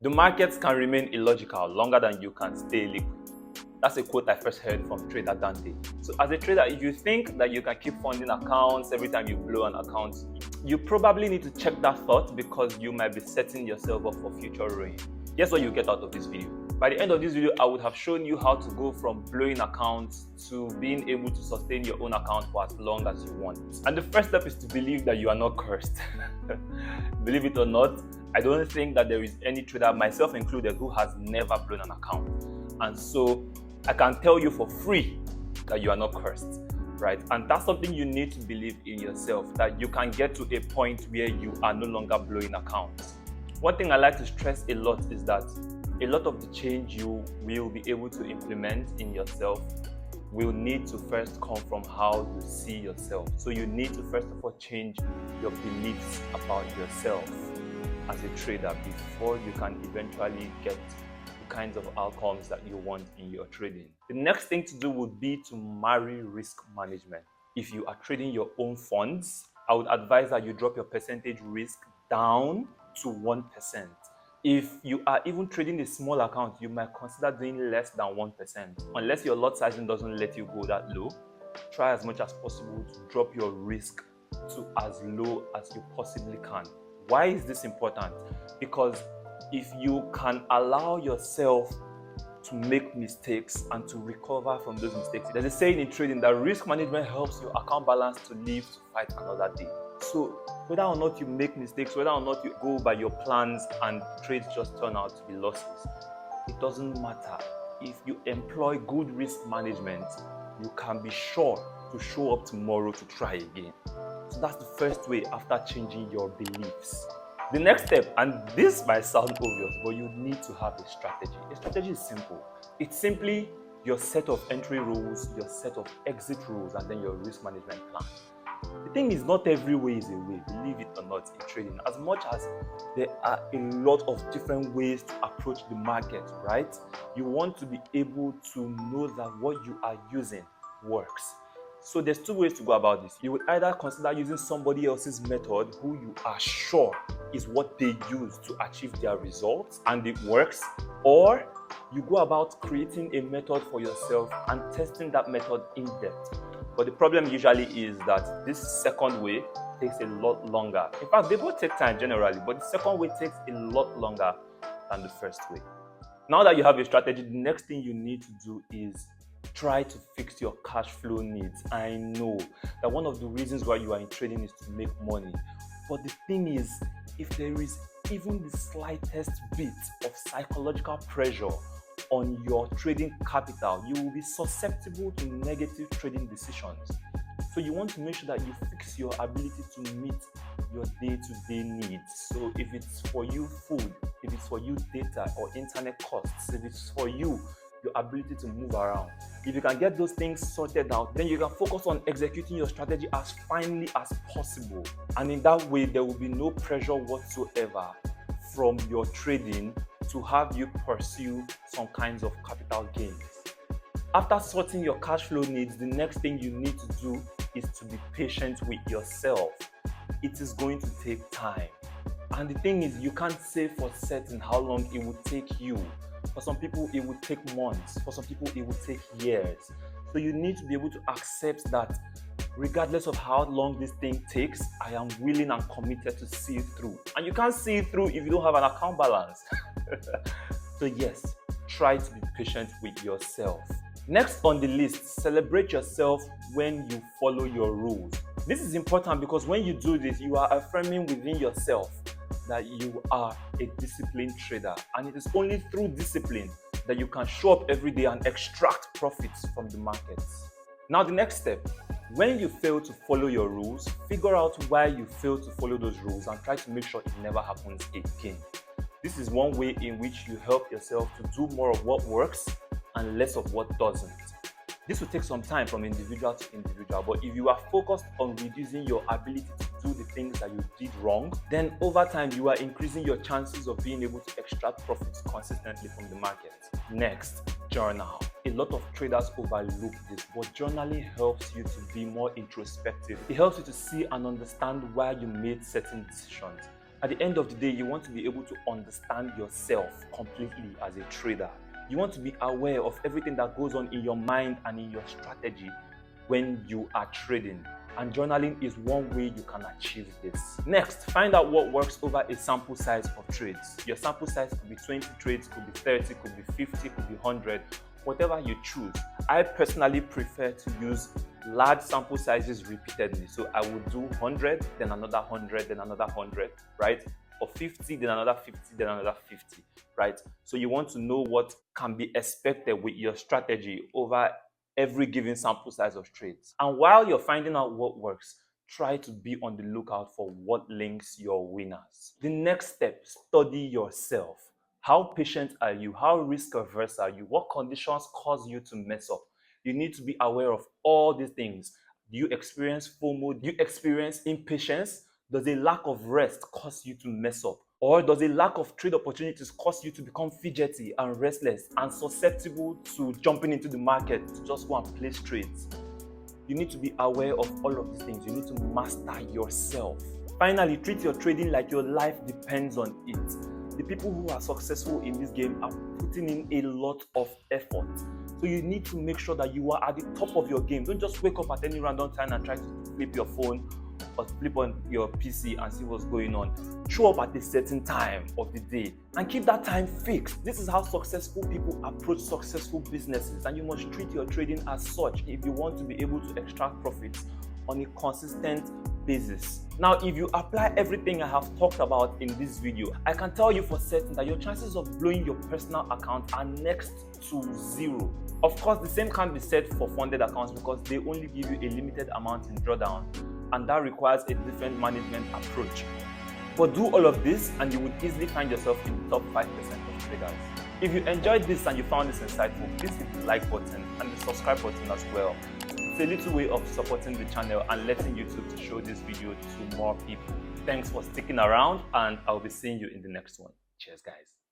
The markets can remain illogical longer than you can stay liquid. That's a quote I first heard from trader Dante. So as a trader, if you think that you can keep funding accounts every time you blow an account, you probably need to check that thought, because you might be setting yourself up for future ruin. Here's what you get out of this video. By the end of this video, I would have shown you how to go from blowing accounts to being able to sustain your own account for as long as you want. And the first step is to believe that you are not cursed. Believe it or not, I don't think that there is any trader, myself included, who has never blown an account. And so I can tell you for free that you are not cursed, right? And that's something you need to believe in yourself, that you can get to a point where you are no longer blowing accounts. One thing I like to stress a lot is that a lot of the change you will be able to implement in yourself will need to first come from how you see yourself. So you need to first of all change your beliefs about yourself as a trader before you can eventually get the kinds of outcomes that you want in your trading. The next thing to do would be to marry risk management. If you are trading your own funds, I would advise that you drop your percentage risk down to 1%. If you are even trading a small account, you might consider doing less than 1%. Unless your lot sizing doesn't let you go that low, try as much as possible to drop your risk to as low as you possibly can. Why is this important? Because if you can allow yourself to make mistakes and to recover from those mistakes, there's a saying in trading that risk management helps your account balance to live to fight another day. So whether or not you make mistakes, whether or not you go by your plans and trades just turn out to be losses, it doesn't matter. If you employ good risk management, you can be sure to show up tomorrow to try again. So that's the first way after changing your beliefs. The next step, and this might sound obvious, but you need to have a strategy. A strategy is simple. It's simply your set of entry rules, your set of exit rules, and then your risk management plan. The thing is, not every way is a way, believe it or not, in trading. As much as there are a lot of different ways to approach the market, right? You want to be able to know that what you are using works. So there's two ways to go about this. You would either consider using somebody else's method who you are sure is what they use to achieve their results and it works, or you go about creating a method for yourself and testing that method in depth. But the problem usually is that this second way takes a lot longer. In fact, they both take time generally, but the second way takes a lot longer than the first way. Now that you have a strategy, the next thing you need to do is try to fix your cash flow needs. I know that one of the reasons why you are in trading is to make money. But the thing is, if there is even the slightest bit of psychological pressure on your trading capital, you will be susceptible to negative trading decisions. So you want to make sure that you fix your ability to meet your day-to-day needs. So if it's for you food, if it's for you data or internet costs, if it's for you your ability to move around, if you can get those things sorted out, then you can focus on executing your strategy as finely as possible. And in that way, there will be no pressure whatsoever from your trading to have you pursue some kinds of capital gains. After sorting your cash flow needs, the next thing you need to do is to be patient with yourself. It is going to take time. And the thing is, you can't say for certain how long it would take you. For some people, it would take months. For some people, it would take years. So you need to be able to accept that regardless of how long this thing takes, I am willing and committed to see it through. And you can't see it through if you don't have an account balance. So yes, try to be patient with yourself. Next on the list, celebrate yourself when you follow your rules. This is important because when you do this, you are affirming within yourself that you are a disciplined trader. And it is only through discipline that you can show up every day and extract profits from the markets. Now the next step, when you fail to follow your rules, figure out why you fail to follow those rules and try to make sure it never happens again. This is one way in which you help yourself to do more of what works and less of what doesn't. This will take some time from individual to individual, but if you are focused on reducing your ability to do the things that you did wrong, then over time you are increasing your chances of being able to extract profits consistently from the market. Next, journal. A lot of traders overlook this, but journaling helps you to be more introspective. It helps you to see and understand why you made certain decisions. At the end of the day, you want to be able to understand yourself completely as a trader. You want to be aware of everything that goes on in your mind and in your strategy when you are trading. And journaling is one way you can achieve this. Next, find out what works over a sample size of trades. Your sample size could be 20 trades, could be 30, could be 50, could be 100, whatever you choose. I personally prefer to use large sample sizes repeatedly. So I would do 100, then another 100, then another 100, right? Or 50, then another 50, then another 50, right? So you want to know what can be expected with your strategy over every given sample size of trades. And while you're finding out what works, try to be on the lookout for what links your winners. The next step, study yourself. How patient are you? How risk averse are you? What conditions cause you to mess up? You need to be aware of all these things. Do you experience FOMO? Do you experience impatience? Does a lack of rest cause you to mess up? Or does a lack of trade opportunities cause you to become fidgety and restless and susceptible to jumping into the market to just go and place trades? You need to be aware of all of these things. You need to master yourself. Finally, treat your trading like your life depends on it. The people who are successful in this game are putting in a lot of effort. So you need to make sure that you are at the top of your game. Don't just wake up at any random time and try to flip your phone or flip on your PC and see what's going on. Show up at a certain time of the day and keep that time fixed. This is how successful people approach successful businesses, and you must treat your trading as such if you want to be able to extract profits on a consistent basis. Now, if you apply everything I have talked about in this video, I can tell you for certain that your chances of blowing your personal account are next to zero. Of course, the same can be said for funded accounts because they only give you a limited amount in drawdown, and that requires a different management approach. But do all of this and you would easily find yourself in the top 5% of traders. If you enjoyed this and you found this insightful, please hit the like button and the subscribe button as well. It's a little way of supporting the channel and letting YouTube to show this video to more people. Thanks for sticking around, and I'll be seeing you in the next one. Cheers, guys.